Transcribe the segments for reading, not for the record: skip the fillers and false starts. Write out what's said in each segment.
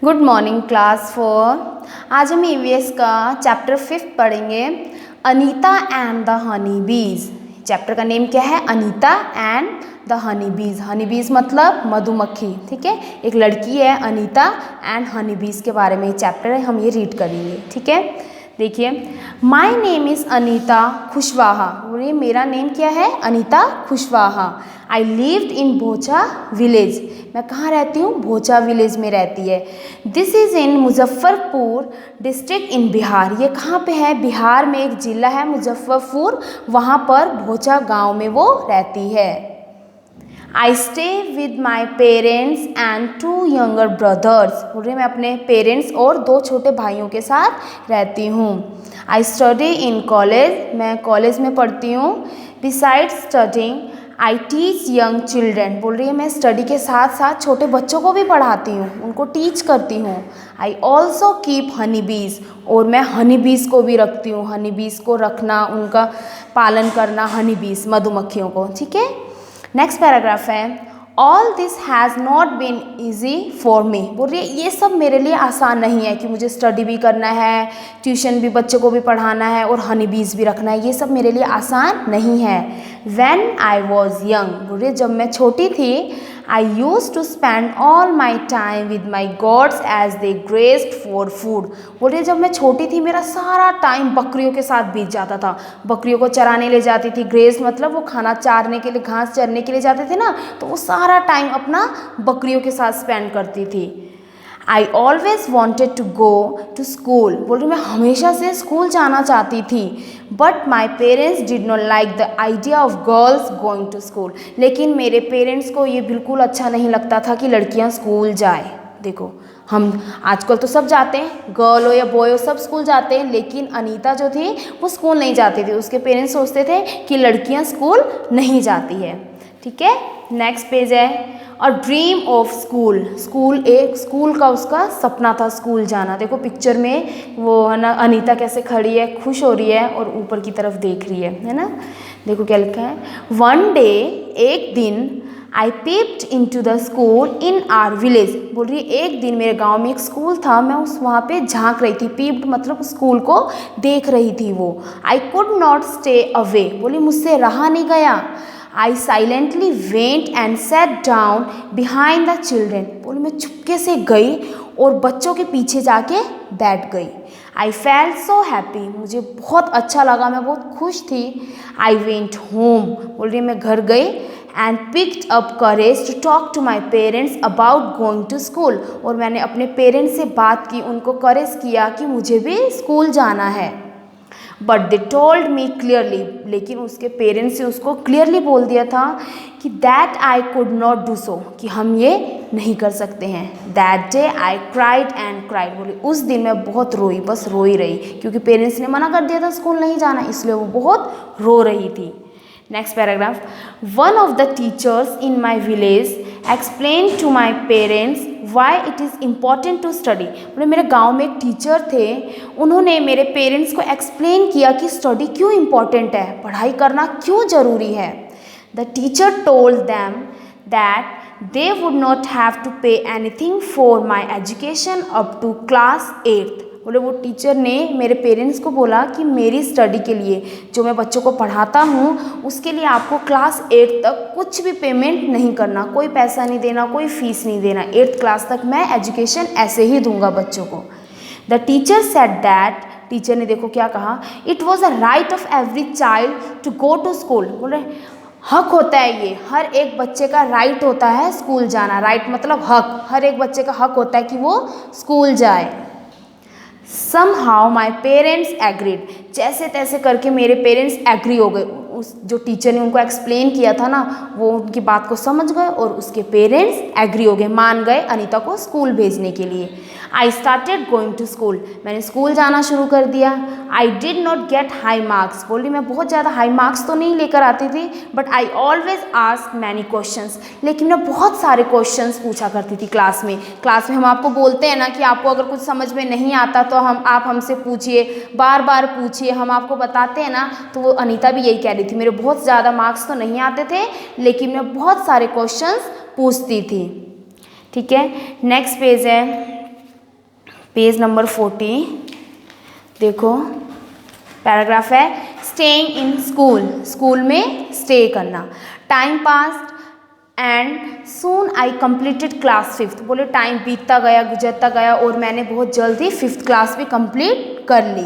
Good morning class 4। आज हम EVS का चैप्टर 5 पढ़ेंगे, अनीता एंड द हनी बीज। चैप्टर का नेम क्या है? अनीता एंड द हनी बीज। हनी बीज मतलब मधुमक्खी, ठीक है। एक लड़की है अनीता एंड हनी बीज के बारे में चैप्टर है, हम ये रीड करेंगे, ठीक है। देखिए, my name is Anita Khushwaha. बोलिए मेरा नेम क्या है? Anita Khushwaha. I lived in Bhocha village. मैं कहाँ रहती हूँ? भोचा विलेज में रहती है। This is in Muzaffarpur district in Bihar. ये कहाँ पे है? बिहार में एक ज़िला है मुजफ्फरपुर, वहाँ पर भोचा गांव में वो रहती है। I stay with my parents and 2 younger brothers. बोल रही मैं अपने पेरेंट्स और 2 छोटे भाइयों के साथ रहती हूँ। I study in college. मैं कॉलेज में पढ़ती हूँ। Beside studying I teach young children. बोल रही है मैं स्टडी के साथ साथ छोटे बच्चों को भी पढ़ाती हूँ, उनको टीच करती हूँ। आई ऑल्सो कीप हनी बीज। और मैं हनी बीज को भी रखती हूँ। हनी बीज को रखना, उनका पालन करना, हनी बीज मधुमक्खियों को, ठीक है। नेक्स्ट पैराग्राफ है, all this has not been easy for me. बोल रही है ये सब मेरे लिए आसान नहीं है कि मुझे स्टडी भी करना है, ट्यूशन भी बच्चों को भी पढ़ाना है और हनी बीज भी रखना है, ये सब मेरे लिए आसान नहीं है। When I was young. बोल रही है जब मैं छोटी थी, I use to spend all my time with my goats as they grazed for food. बोल रही है जब मैं छोटी थी मेरा सारा टाइम बकरियों के साथ बीत जाता था। बकरियों को चराने ले जाती थी। ग्रेस मतलब वो खाना चारने के लिए, घास चरने के लिए जाते थे ना, तो वो सारा टाइम अपना बकरियों के साथ स्पेंड करती थी। I always wanted to go to school. बोल रही मैं हमेशा से स्कूल जाना चाहती थी। But my parents did not like the idea of girls going to school. लेकिन मेरे पेरेंट्स को ये बिल्कुल अच्छा नहीं लगता था कि लड़कियां स्कूल जाए। देखो, हम आजकल तो सब जाते हैं, गर्ल हो या बॉय हो सब स्कूल जाते हैं, लेकिन अनीता जो थी वो स्कूल नहीं जाती थी। उसके पेरेंट्स सोचते थे कि लड़कियां स्कूल नहीं जाती है, ठीक है। नेक्स्ट पेज है, और ड्रीम ऑफ स्कूल। स्कूल का उसका सपना था, स्कूल जाना। देखो पिक्चर में वो है ना, अनीता कैसे खड़ी है, खुश हो रही है और ऊपर की तरफ देख रही है ना। देखो क्या लिखा है, वन डे, एक दिन, I peeped in to the school in our village. बोल रही है एक दिन मेरे गांव में एक स्कूल था, मैं वहाँ पे झांक रही थी। पीप्ड मतलब स्कूल को देख रही थी वो। I could not stay away. बोली मुझसे रहा नहीं गया। I silently went and sat down behind the children. बोली मैं चुपके से गई और बच्चों के पीछे जाके बैठ गई। I felt so happy. मुझे बहुत अच्छा लगा, मैं बहुत खुश थी। I went home. बोल रही मैं घर गई। And picked up courage to talk to my parents about going to school. और मैंने अपने पेरेंट्स से बात की, उनको करेज किया कि मुझे भी स्कूल जाना है। But they told me clearly. लेकिन उसके पेरेंट्स से उसको क्लियरली बोल दिया था कि that I could not do so, कि हम ये नहीं कर सकते हैं। That day I cried and cried. बोली उस दिन मैं बहुत रोई, बस रोई रही, क्योंकि पेरेंट्स ने मना कर दिया था स्कूल नहीं जाना, इसलिए वो बहुत रो रही थी। Next paragraph, one of the teachers in my village explain to my parents why it is important to study. बोले मेरे गांव में एक टीचर थे, उन्होंने मेरे पेरेंट्स को एक्सप्लेन किया कि स्टडी क्यों इम्पॉर्टेंट है, पढ़ाई करना क्यों ज़रूरी है। The teacher told them that they would not have to pay anything for my education up to class 8th। बोले वो टीचर ने मेरे पेरेंट्स को बोला कि मेरी स्टडी के लिए, जो मैं बच्चों को पढ़ाता हूँ, उसके लिए आपको क्लास 8 तक कुछ भी पेमेंट नहीं करना, कोई पैसा नहीं देना, कोई फीस नहीं देना। 8th क्लास तक मैं एजुकेशन ऐसे ही दूंगा बच्चों को। The teacher said that, teacher ने देखो क्या कहा, it was a right of every child to go to school. बोले हक होता है, ये हर एक बच्चे का राइट होता है स्कूल जाना। राइट मतलब हक, हर एक बच्चे का हक होता है कि वो स्कूल जाए। Somehow my parents agreed। जैसे तैसे करके मेरे पेरेंट्स एग्री हो गए। उस जो टीचर ने उनको एक्सप्लेन किया था ना, वो उनकी बात को समझ गए और उसके पेरेंट्स एग्री हो गए, मान गए अनीता को स्कूल भेजने के लिए। I started going to school. मैंने स्कूल जाना शुरू कर दिया। I did not get high marks. बोली मैं बहुत ज़्यादा हाई मार्क्स तो नहीं लेकर आती थी, but I always ask many questions. लेकिन मैं बहुत सारे क्वेश्चंस पूछा करती थी क्लास में। क्लास में हम आपको बोलते हैं ना कि आपको अगर कुछ समझ में नहीं आता तो आप हमसे पूछिए, बार बार पूछिए, हम आपको बताते हैं ना। तो वो अनीता भी यही कह रही थी, मेरे बहुत ज़्यादा मार्क्स तो नहीं आते थे, लेकिन मैं बहुत सारे क्वेश्चंस पूछती थी, ठीक है। नेक्स्ट पेज है, पेज नंबर 40 देखो पैराग्राफ है स्टेइंग इन स्कूल, स्कूल में स्टे करना। Time pass and soon I completed class 5, बोले टाइम बीतता गया गुजरता गया और मैंने बहुत जल्दी 5th क्लास भी कंप्लीट कर ली।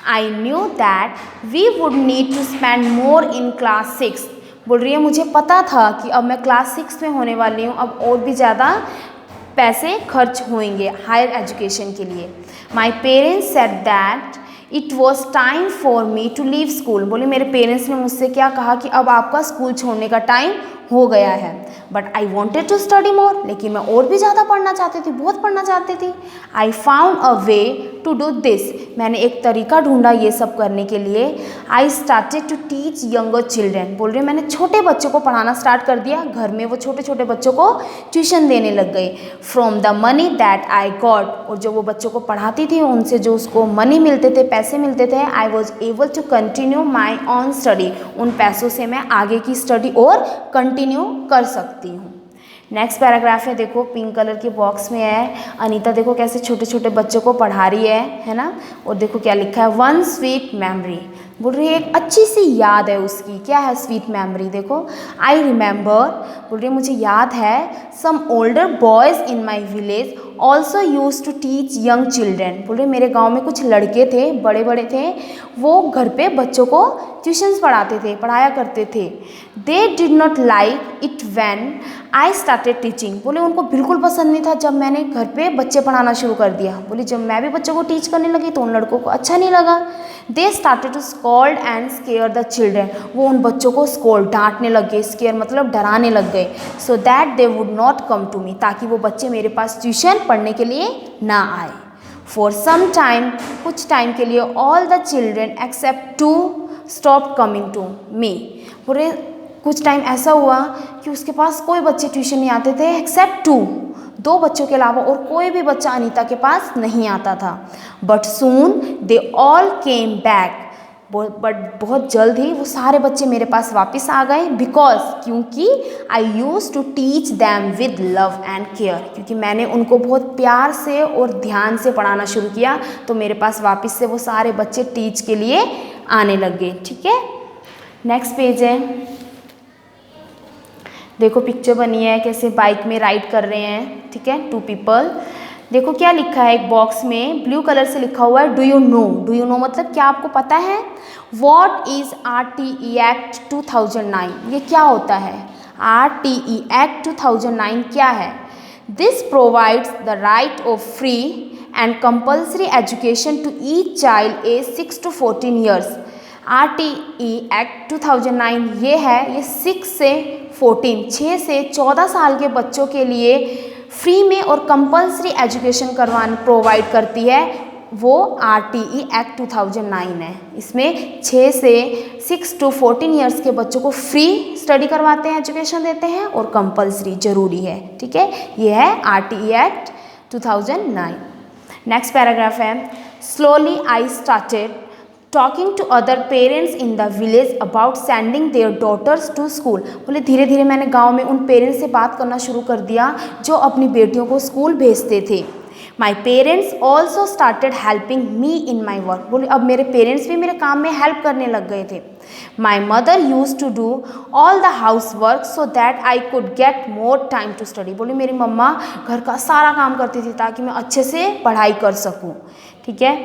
I knew that we would need to spend more in class 6, बोल रही है मुझे पता था कि अब मैं क्लास 6 में होने वाली हूँ, अब और भी ज़्यादा पैसे खर्च होंगे हायर एजुकेशन के लिए। My parents said that it was time for me to leave school, बोले मेरे पेरेंट्स ने मुझसे क्या कहा कि अब आपका स्कूल छोड़ने का टाइम हो गया है। But I wanted to study more, लेकिन मैं और भी ज़्यादा पढ़ना चाहती थी, बहुत पढ़ना चाहती थी। I found a way to do this, मैंने एक तरीका ढूंढा ये सब करने के लिए। I started to teach younger children, बोल रहे मैंने छोटे बच्चों को पढ़ाना स्टार्ट कर दिया, घर में वो छोटे छोटे बच्चों को ट्यूशन देने लग गई। From the money that I got, और जो वो बच्चों को पढ़ाती थी उनसे जो उसको मनी मिलते थे, पैसे मिलते थे, I was able to continue my on study, उन पैसों से मैं आगे की स्टडी और कंटिन्यू कर सकती हूँ। नेक्स्ट पैराग्राफ है देखो पिंक कलर के बॉक्स में है, अनीता देखो कैसे छोटे छोटे बच्चों को पढ़ा रही है ना। और देखो क्या लिखा है, वन स्वीट मेमोरी, बोल रही है एक अच्छी सी याद है उसकी। क्या है स्वीट मेमोरी, देखो आई रिमेंबर, बोल रही है मुझे याद है, some older boys in my village also use to teach young children, बोल रहे मेरे गाँव में कुछ लड़के थे, बड़े बड़े थे, वो घर पे बच्चों को ट्यूशन्स पढ़ाते थे, पढ़ाया करते थे। They did not like it when I started teaching, बोले उनको बिल्कुल पसंद नहीं था जब मैंने घर पे बच्चे पढ़ाना शुरू कर दिया। बोली जब मैं भी बच्चों को टीच करने लगी तो उन लड़कों को अच्छा नहीं लगा। They started to scold and scare the children, वो उन बच्चों को स्कॉल्ड डांटने लग गए, स्केयर मतलब डराने लग गए। So that they would not come to me, ताकि वो बच्चे मेरे पास ट्यूशन पढ़ने के लिए ना आए। फॉर सम टाइम, कुछ टाइम के लिए, all the children except to stop coming to me, पूरे कुछ टाइम ऐसा हुआ कि उसके पास कोई बच्चे ट्यूशन नहीं आते थे एक्सेप्ट 2, 2 बच्चों के अलावा और कोई भी बच्चा अनीता के पास नहीं आता था। But soon they all came back, but बहुत जल्द ही वो सारे बच्चे मेरे पास वापस आ गए। बिकॉज, क्योंकि I use to teach them with love and care, क्योंकि मैंने उनको बहुत प्यार से और ध्यान से पढ़ाना शुरू किया, तो मेरे पास वापस से वो सारे बच्चे टीच के लिए आने लग गए। ठीक है, नेक्स्ट पेज है, देखो पिक्चर बनी है कैसे बाइक में राइड कर रहे हैं। ठीक है, 2 पीपल। देखो क्या लिखा है एक बॉक्स में, ब्लू कलर से लिखा हुआ है do you know. Do you know मतलब क्या आपको पता है? व्हाट इज RTE एक्ट 2009, ये क्या होता है? RTE एक्ट 2009 क्या है? This provides the right of free and compulsory education to each child age 6 to 14 years. RTE act 2009 ये है, ये 6 से 14 साल के बच्चों के लिए फ्री में और कंपल्सरी एजुकेशन प्रोवाइड करती है, वो RTE एक्ट 2009 है। इसमें 6 to 14 ईयर्स के बच्चों को फ्री स्टडी करवाते हैं, एजुकेशन देते हैं, और कंपल्सरी जरूरी है। ठीक है, ये है RTE एक्ट 2009। नेक्स्ट पैराग्राफ है, slowly I started talking to other parents in the village about sending their daughters to school. बोले धीरे धीरे मैंने गांव में उन पेरेंट्स से बात करना शुरू कर दिया जो अपनी बेटियों को स्कूल भेजते थे। My parents also started helping me in my work, बोले अब मेरे पेरेंट्स भी मेरे काम में हेल्प करने लग गए थे। My mother use to do all the house work so that I could get more time to study, बोले मेरी मम्मा घर का सारा काम करती थी ताकि मैं अच्छे से पढ़ाई कर सकूँ। ठीक है,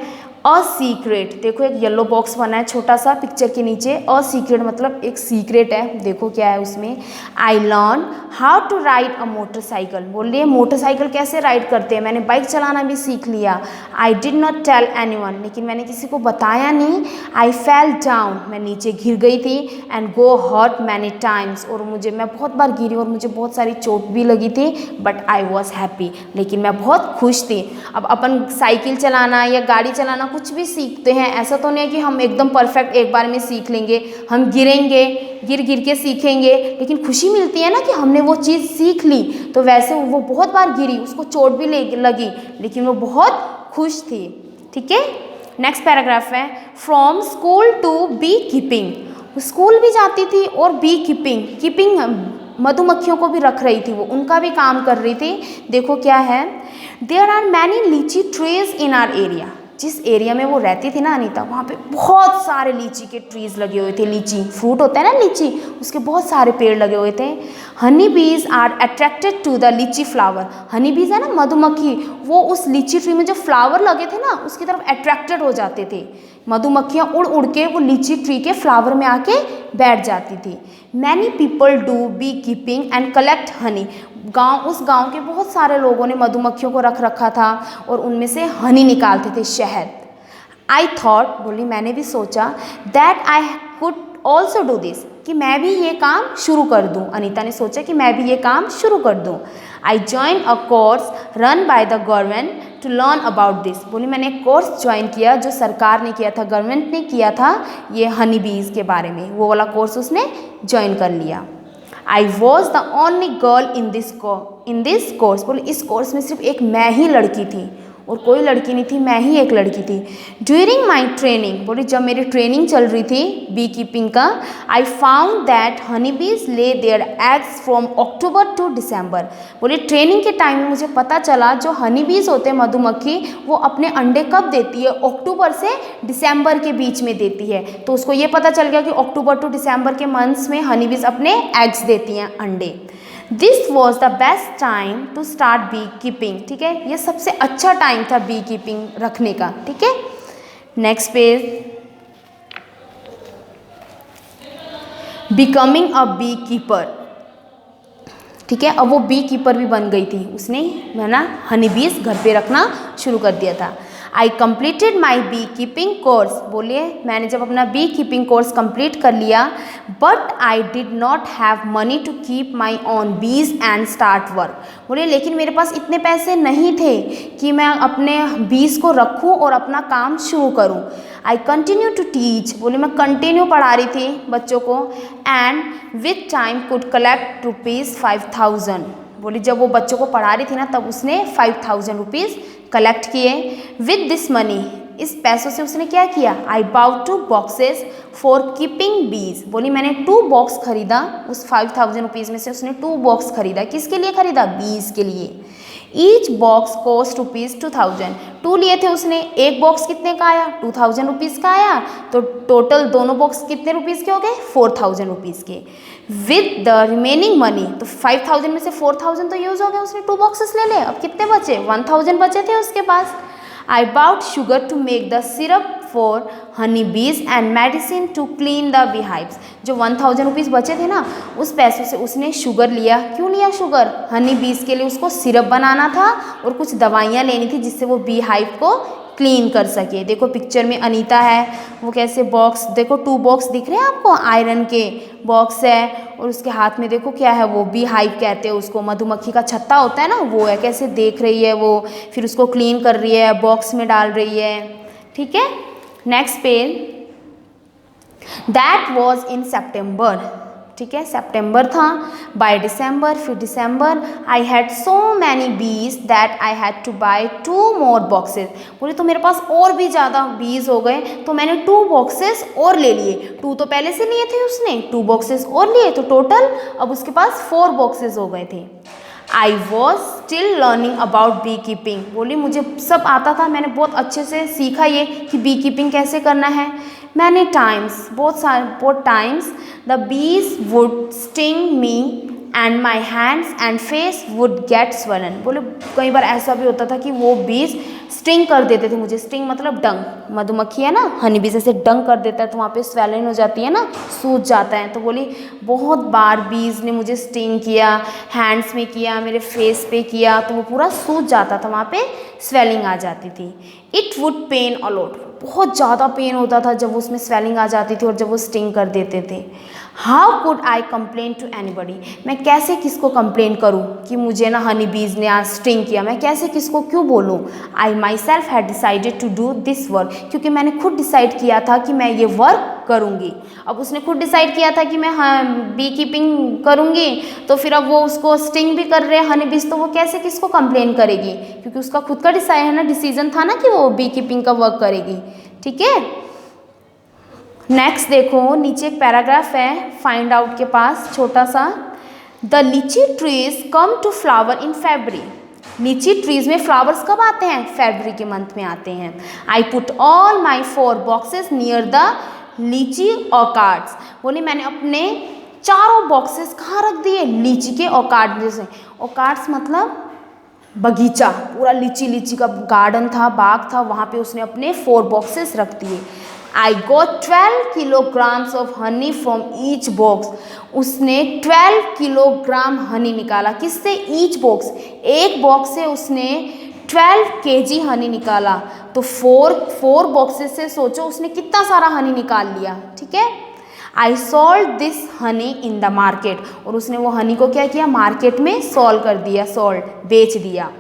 अ सीक्रेट, देखो एक येलो बॉक्स बना है छोटा सा पिक्चर के नीचे, अ सीक्रेट मतलब एक सीक्रेट है। देखो क्या है उसमें, I learn how to ride a motorcycle, बोल रही है मोटरसाइकिल कैसे राइड करते हैं, मैंने बाइक चलाना भी सीख लिया। I did not tell anyone, लेकिन मैंने किसी को बताया नहीं। आई फेल डाउन, मैं नीचे गिर गई थी, and go hurt many times, और मैं बहुत बार गिरी और मुझे बहुत सारी चोट भी लगी थी। बट आई वॉज हैप्पी, लेकिन मैं बहुत खुश थी। अब अपन साइकिल चलाना या गाड़ी चलाना कुछ भी सीखते हैं, ऐसा तो नहीं है कि हम एकदम परफेक्ट एक बार में सीख लेंगे, हम गिरेंगे, गिर के सीखेंगे, लेकिन खुशी मिलती है ना कि हमने वो चीज़ सीख ली। तो वैसे वो बहुत बार गिरी, उसको चोट भी लगी, लेकिन वो बहुत खुश थी। ठीक है, नेक्स्ट पैराग्राफ है, from school to beekeeping, school भी जाती थी और बी कीपिंग मधुमक्खियों को भी रख रही थी, वो उनका भी काम कर रही थी। देखो क्या है, देयर आर मैनी लीची ट्रीज इन आर एरिया। जिस एरिया में वो रहती थी ना अनीता, वहाँ पे बहुत सारे लीची के ट्रीज लगे हुए थे। लीची फ्रूट होता है ना लीची, उसके बहुत सारे पेड़ लगे हुए थे। Honey bees are attracted to the लीची फ्लावर। हनी बीज है ना मधुमक्खी, वो उस लीची ट्री में जो फ्लावर लगे थे ना उसकी तरफ अट्रैक्टेड हो जाते थे। मधुमक्खियाँ उड़ उड़ के वो लीची ट्री के फ्लावर में आके बैठ जाती थी। Many people do beekeeping and collect honey. उस गांव के बहुत सारे लोगों ने मधुमक्खियों को रख रखा था और उनमें से हनी निकालते थे, शहद। आई थॉट, बोली मैंने भी सोचा, that I could also do this, कि मैं भी ये काम शुरू कर दूँ। अनीता ने सोचा कि मैं भी ये काम शुरू कर दूँ। I join a course run by the government to learn about this. बोली मैंने एक कोर्स ज्वाइन किया जो सरकार ने किया था, गवर्नमेंट ने किया था, ये हनी बीज के बारे में, वो वाला कोर्स उसने ज्वाइन कर लिया। I was the only girl in this course. बोले इस कोर्स में सिर्फ एक मैं ही लड़की थी और कोई लड़की नहीं थी, मैं ही एक लड़की थी। ड्यूरिंग माई ट्रेनिंग, बोली जब मेरी ट्रेनिंग चल रही थी बी कीपिंग का, I found that honey bees lay their eggs from October to December. बोली ट्रेनिंग के टाइम में मुझे पता चला जो हनी बीज होते हैं मधुमक्खी, वो अपने अंडे कब देती है, अक्टूबर से दिसंबर के बीच में देती है। तो उसको ये पता चल गया कि अक्टूबर टू दिसंबर के मंथ्स में हनी बीज अपने एग्स देती हैं, अंडे। This was the best time to start beekeeping. ठीक है, ये सबसे अच्छा टाइम था बी कीपिंग रखने का। ठीक है, next page, becoming a bee keeper. ठीक है, अब वो बी कीपर भी बन गई थी, उसने है ना हनी बीज घर पे रखना शुरू कर दिया था। I completed my beekeeping course. बोलिए मैंने जब अपना बी कीपिंग कोर्स कंप्लीट कर लिया, but I did not have money to keep my own bees and start work. बोलिए लेकिन मेरे पास इतने पैसे नहीं थे कि मैं अपने बीज को रखूं और अपना काम शुरू करूं। I continue to teach. बोले मैं कंटिन्यू पढ़ा रही थी बच्चों को, and with time could collect ₹5,000। बोली जब वो बच्चों को पढ़ा रही थी ना तब उसने 5,000 रुपीज़ कलेक्ट किए। विद दिस मनी, इस पैसों से उसने क्या किया, I bought 2 boxes for keeping bees. बोली मैंने 2 बॉक्स खरीदा, उस 5,000 रुपीज़ में से उसने 2 बॉक्स खरीदा। किसके लिए खरीदा, बीज के लिए। Each box cost ₹2,000। 2 लिए थे उसने, एक बॉक्स कितने का आया, 2,000 रुपीज़ का आया, तो टोटल दोनों बॉक्स कितने रुपीज़ के हो गए, 4,000 रुपीज़ के। विद द रिमेनिंग मनी, तो 5,000 में से 4,000 तो यूज़ हो गया, उसने 2 बॉक्सेस ले ले। अब कितने बचे, 1,000 बचे थे उसके पास। I bought sugar to make the syrup for honey bees and medicine to clean the beehives. जो 1,000 रुपीज़ बचे थे ना, उस पैसों से उसने शुगर लिया। क्यों लिया शुगर, हनी बीज के लिए उसको सिरप बनाना था और कुछ दवाइयाँ लेनी थी जिससे वो बीहाइव को क्लीन कर सके। देखो पिक्चर में अनीता है, वो कैसे बॉक्स, देखो 2 बॉक्स दिख रहे हैं आपको, आयरन के बॉक्स है और उसके हाथ में देखो क्या है, वो बी हाइव कहते हैं उसको, मधुमक्खी का छत्ता होता है ना, वो है। कैसे देख रही है वो, फिर उसको क्लीन कर रही है, बॉक्स में डाल रही है। ठीक है, next page, that was in September. ठीक है, सितंबर था। बाय दिसंबर, फिर दिसंबर, I had so many bees that I had to buy 2 more boxes. बोले तो मेरे पास और भी ज़्यादा बीज हो गए तो मैंने 2 बॉक्सेस और ले लिए। 2 तो पहले से लिए थे उसने, 2 बॉक्सेस और लिए, तो टोटल अब उसके पास 4 बॉक्सेस हो गए थे। I was still learning about beekeeping. बोली मुझे सब आता था, मैंने बहुत अच्छे से सीखा ये कि बी कीपिंग कैसे करना है। मैनी टाइम्स, बहुत times the bees would sting me and my hands and face would get swollen. बोले कई बार ऐसा भी होता था कि वो बीज स्टिंग कर देते थे मुझे। स्टिंग मतलब डंक, मधुमक्खी है ना, हनी बीज ऐसे डंक कर देता है तो वहाँ पे स्वेलिंग हो जाती है ना, सूज जाता है। तो बोली बहुत बार बीज ने मुझे स्टिंग किया, हैंड्स में किया, मेरे फेस पे किया, तो वो पूरा सूज जाता था, वहाँ पे स्वेलिंग आ जाती थी। इट वुड पेन अलॉट, बहुत ज़्यादा पेन होता था जब उसमें स्वेलिंग आ जाती थी और जब वो स्टिंग कर देते थे। How could I complain to anybody, मैं कैसे किसको कंप्लेन करूँ कि मुझे ना हनी बीज ने आज स्टिंग किया, मैं कैसे किसको क्यों बोलूँ। I myself had decided to do this work, क्योंकि मैंने खुद डिसाइड किया था कि मैं ये वर्क करूँगी। अब उसने खुद डिसाइड किया था कि मैं बी कीपिंग करूँगी, तो फिर अब वो उसको स्टिंग भी कर रहे हैं हनी बीज, तो वो कैसे किसको कंप्लेन करेगी, क्योंकि उसका खुद का डिसीजन था ना कि वो बी कीपिंग का वर्क करेगी। ठीक है, नेक्स्ट देखो नीचे एक पैराग्राफ है फाइंड आउट के पास छोटा सा। The lychee trees come to flower in February. Lychee trees में फ्लावर्स कब आते हैं? फरवरी के मंथ में आते हैं। I put all my 4 boxes near the lychee orchards. बोले मैंने अपने चारों बॉक्सेस कहाँ रख दिए? लीची के ऑर्कार्ड जैसे। ऑर्कार्ड्स मतलब बगीचा, पूरा लीची का गार्डन था, बाग था, वहाँ पे उसने अपने 4 बॉक्सेस रख दिए। I got 12 kilograms of honey from each box. उसने 12 किलोग्राम हनी निकाला। किससे? ईच बॉक्स, एक बॉक्स से उसने 12 केजी हनी निकाला। तो 4 बॉक्सेस से सोचो उसने कितना सारा हनी निकाल लिया। ठीक है। I sold this Honey in the market. और उसने वो हनी को क्या किया? मार्केट में सोल कर दिया, सोल्ड, बेच दिया।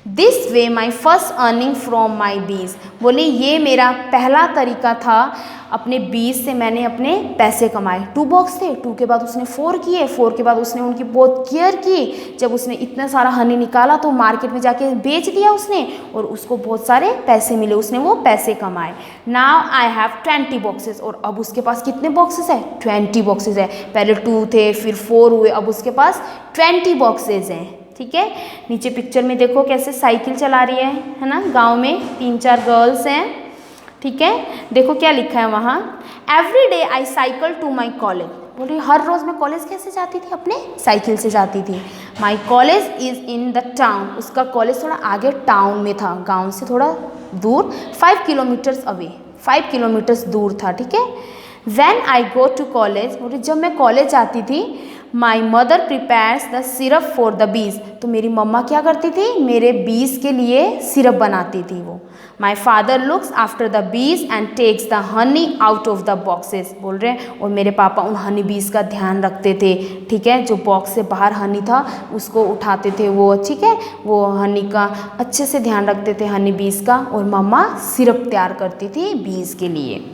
This way my first earning from my बीज। बोले ये मेरा पहला तरीका था, अपने बीज से मैंने अपने पैसे कमाए। 2 बॉक्स थे, 2 के बाद उसने 4 किए, 4 के बाद उसने उनकी बहुत केयर की। जब उसने इतना सारा हनी निकाला तो मार्केट में जाके बेच दिया उसने, और उसको बहुत सारे पैसे मिले, उसने वो पैसे कमाए। Now I have 20 boxes. और अब उसके पास कितने बॉक्सेस है? 20 बॉक्सेस है। पहले 2 थे, फिर 4 हुए, अब उसके पास 20 बॉक्सेस हैं। ठीक है। नीचे पिक्चर में देखो कैसे साइकिल चला रही है ना, गांव में 3-4 गर्ल्स हैं। ठीक है। देखो क्या लिखा है वहाँ, every day I cycle to my college. बोले हर रोज़ मैं कॉलेज कैसे जाती थी? अपने साइकिल से जाती थी। My college is in the town. उसका कॉलेज थोड़ा आगे टाउन में था, गाँव से थोड़ा दूर, 5 किलोमीटर्स अवे, 5 किलोमीटर्स दूर था। ठीक है। When I go to college, बोले जब मैं कॉलेज जाती थी, my mother prepares the syrup for the bees. तो मेरी मम्मा क्या करती थी? मेरे बीज के लिए सिरप बनाती थी वो। My father looks after the bees and takes the honey out of the boxes. बोल रहे हैं, और मेरे पापा उन हनी बीज का ध्यान रखते थे। ठीक है। जो बॉक्स से बाहर हनी था उसको उठाते थे वो। ठीक है। वो हनी का अच्छे से ध्यान रखते थे, हनी बीज का, और मम्मा सिरप तैयार करती थी बीज के लिए।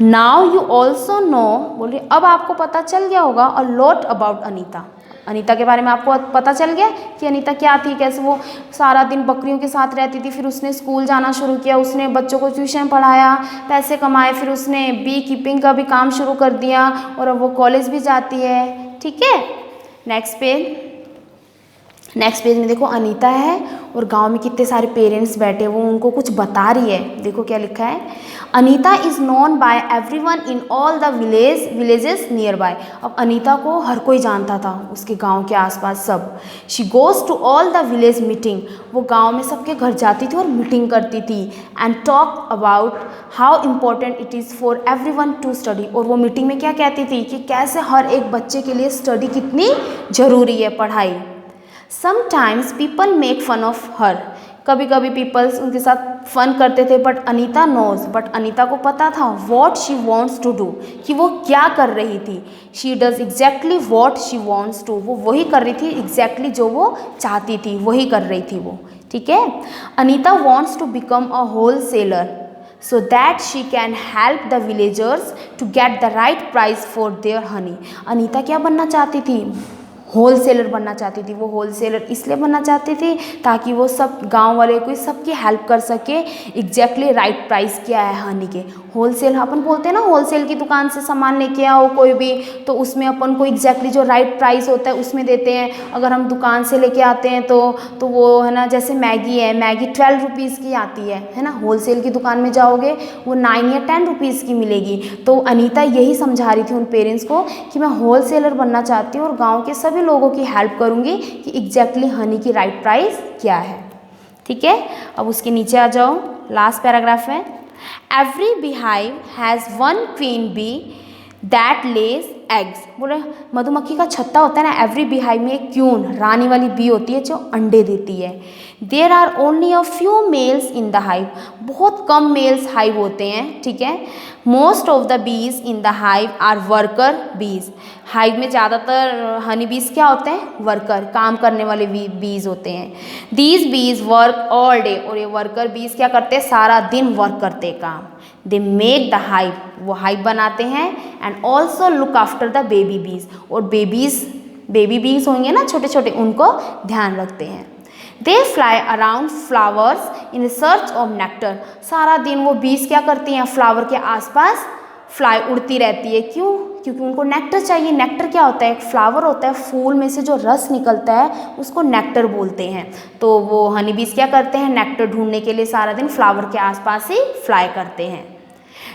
Now you also know. बोलिए अब आपको पता चल गया होगा a lot about Anita. Anita के बारे में आपको पता चल गया कि अनीता क्या थी, कैसे वो सारा दिन बकरियों के साथ रहती थी, फिर उसने स्कूल जाना शुरू किया, उसने बच्चों को ट्यूशन पढ़ाया, पैसे कमाए, फिर उसने बी कीपिंग का भी काम शुरू कर दिया, और अब वो कॉलेज भी जाती है। ठीक है। नेक्स्ट पेज में देखो अनीता है, और गांव में कितने सारे पेरेंट्स बैठे, वो उनको कुछ बता रही है। देखो क्या लिखा है, Anita is known by everyone in all the villages near by. अब अनीता को हर कोई जानता था, उसके गांव के आसपास सब। She goes to all the village meeting. वो गांव में सबके घर जाती थी और मीटिंग करती थी। And talk about how important it is for everyone to study. और वो मीटिंग में क्या कहती थी कि कैसे हर एक बच्चे के लिए स्टडी कितनी ज़रूरी है, पढ़ाई। Sometimes people make fun of her. कभी कभी पीपल्स उनके साथ फन करते थे, but Anita knows, but Anita को पता था what she wants to do, कि वो क्या कर रही थी। She does exactly what she wants to. वो वही कर रही थी एग्जैक्टली जो वो चाहती थी, वही कर रही थी वो। ठीक है। Anita wants to become a wholesaler so that she can help the villagers to get the right price for their honey। Anita क्या बनना चाहती थी? होल सेलर बनना चाहती थी। वो होल सेलर इसलिए बनना चाहती थी ताकि वो सब गांव वाले को सबकी हेल्प कर सके, एग्जैक्टली राइट प्राइस क्या है हनी के। होल सेल अपन बोलते हैं ना, होल सेल की दुकान से सामान लेके आओ कोई भी, तो उसमें अपन को एग्जैक्टली जो राइट प्राइस होता है उसमें देते हैं। अगर हम दुकान से लेके आते हैं तो वो है ना, जैसे मैगी है, मैगी 12 रुपीज़ की आती है ना। होल सेल की दुकान में जाओगे वो 9 या 10 रुपीज़ की मिलेगी। तो अनीता यही समझा रही थी उन पेरेंट्स को कि मैं होल सेलर बनना चाहती हूँ और गाँव के सभी लोगों की हेल्प करूँगी कि एग्जैक्टली हनी की राइट प्राइस क्या है। ठीक है। अब उसके नीचे आ जाओ, लास्ट पैराग्राफ है। Every beehive has one queen bee that lays eggs. बोले मधुमक्खी का छत्ता होता है ना, एवरी beehive में एक क्यून, रानी वाली बी होती है जो अंडे देती है। There are only a few males in the hive. बहुत कम मेल्स हाइव होते हैं। ठीक है। Most of the bees in the hive are worker bees. Hive में ज़्यादातर हनी बीज क्या होते हैं? वर्कर, काम करने वाले बीज होते हैं। These be's verb all day. और ये वर्कर बीज क्या करते हैं? सारा दिन वर्क करते हैं काम। दे मेक द हाइव, वो हाइव बनाते हैं। And also look after the baby बीज। और बेबी बीज होंगे ना छोटे छोटे, उनको ध्यान रखते हैं। They fly around flowers in search of nectar. सारा दिन वो बीज क्या करती हैं? फ्लावर के आसपास फ्लाई उड़ती रहती है। क्यों? क्योंकि उनको नेक्टर चाहिए। नेक्टर क्या होता है? एक फ्लावर होता है, फूल में से जो रस निकलता है उसको नेक्टर बोलते हैं। तो वो हनी बीज क्या करते हैं? नेक्टर ढूंढने के लिए सारा दिन फ्लावर के आसपास ही फ्लाई करते हैं।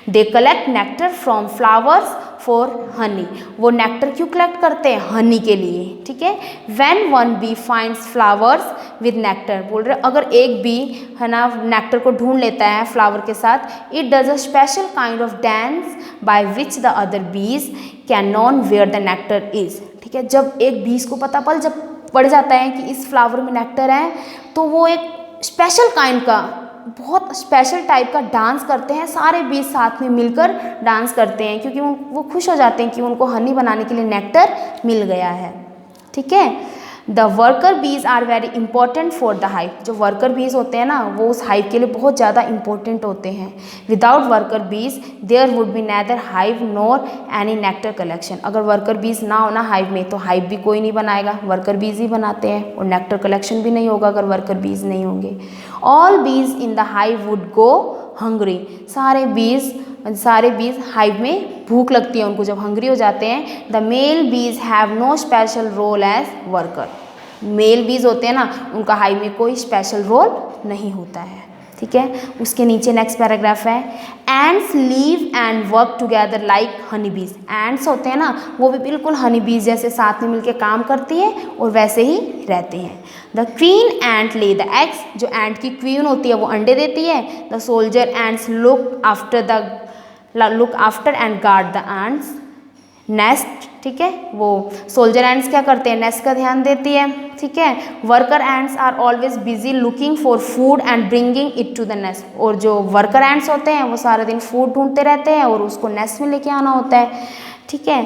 They collect nectar from flowers for Honey. वो नेक्टर क्यों कलेक्ट करते हैं? हनी के लिए, ठीक है। When one bee finds flowers with nectar, बोल रहे अगर एक बी है ना नेक्टर को ढूंढ लेता है फ्लावर के साथ, it does a special kind of dance by which the other bees can know where the nectar is, ठीक है। जब एक बीज को पता पड़ जाता है कि इस फ्लावर में नेक्टर है, तो वो एक स्पेशल काइंड का, बहुत स्पेशल टाइप का डांस करते हैं। सारे बीज साथ में मिलकर डांस करते हैं, क्योंकि वो खुश हो जाते हैं कि उनको हनी बनाने के लिए नेक्टर मिल गया है, ठीक है। The worker bees are very important for the hive. जो वर्कर बीज होते हैं ना, वो उस हाइव के लिए बहुत ज़्यादा इंपॉर्टेंट होते हैं। Without worker bees there would be neither hive nor any nectar collection. अगर वर्कर बीज ना होना हाइव में, तो हाइव भी कोई नहीं बनाएगा, वर्कर बीज ही बनाते हैं, और नेक्टर कलेक्शन भी नहीं होगा अगर वर्कर बीज नहीं होंगे। ऑल बीज in the hive would go hungry. सारे बीज हाइव में भूख लगती है उनको, जब हंग्री हो जाते हैं। The male bees have no special role as worker. Male bees होते हैं ना, उनका हाइव में कोई स्पेशल रोल नहीं होता है, ठीक है। उसके नीचे नेक्स्ट पैराग्राफ है, ends leave and work together like Honey बीज। एंड्स होते हैं ना, वो भी बिल्कुल हनी बीज जैसे साथ में मिलकर काम करती है और वैसे ही रहते हैं। द क्वीन एंट ले द एग्स। जो एंट की क्वीन होती है वो अंडे देती है। The soldier ends look after and guard the ants nest, ठीक है। वो सोल्जर एंड्स क्या करते हैं? नेस्ट का ध्यान देती है, ठीक है। Worker ends are always busy looking for food and bringing it to the nest. और जो वर्कर एंड्स होते हैं वो सारा दिन फूड ढूंढते रहते हैं और उसको नेस्ट में लेके आना होता है, ठीक है।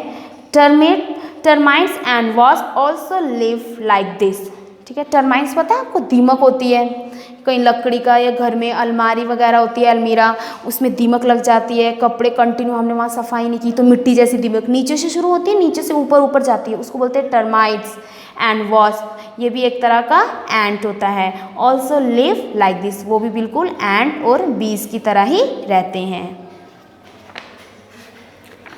Termites and wasp also live like this, ठीक है। टर्माइट्स पता है आपको? दीमक होती है, कहीं लकड़ी का या घर में अलमारी वगैरह होती है, अलमीरा, उसमें दीमक लग जाती है। कपड़े कंटिन्यू हमने वहाँ सफाई नहीं की तो मिट्टी जैसी दीमक नीचे से शुरू होती है, नीचे से ऊपर जाती है, उसको बोलते हैं टर्माइट्स एंड वास्प। ये भी एक तरह का एंट होता है। ऑल्सो लिव लाइक दिस, वो भी बिल्कुल एंट और बीज की तरह ही रहते हैं,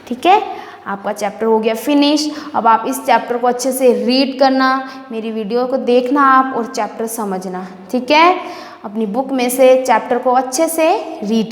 ठीक है। आपका चैप्टर हो गया फिनिश। अब आप इस चैप्टर को अच्छे से रीड करना, मेरी वीडियो को देखना आप और चैप्टर समझना, ठीक है। अपनी बुक में से चैप्टर को अच्छे से रीड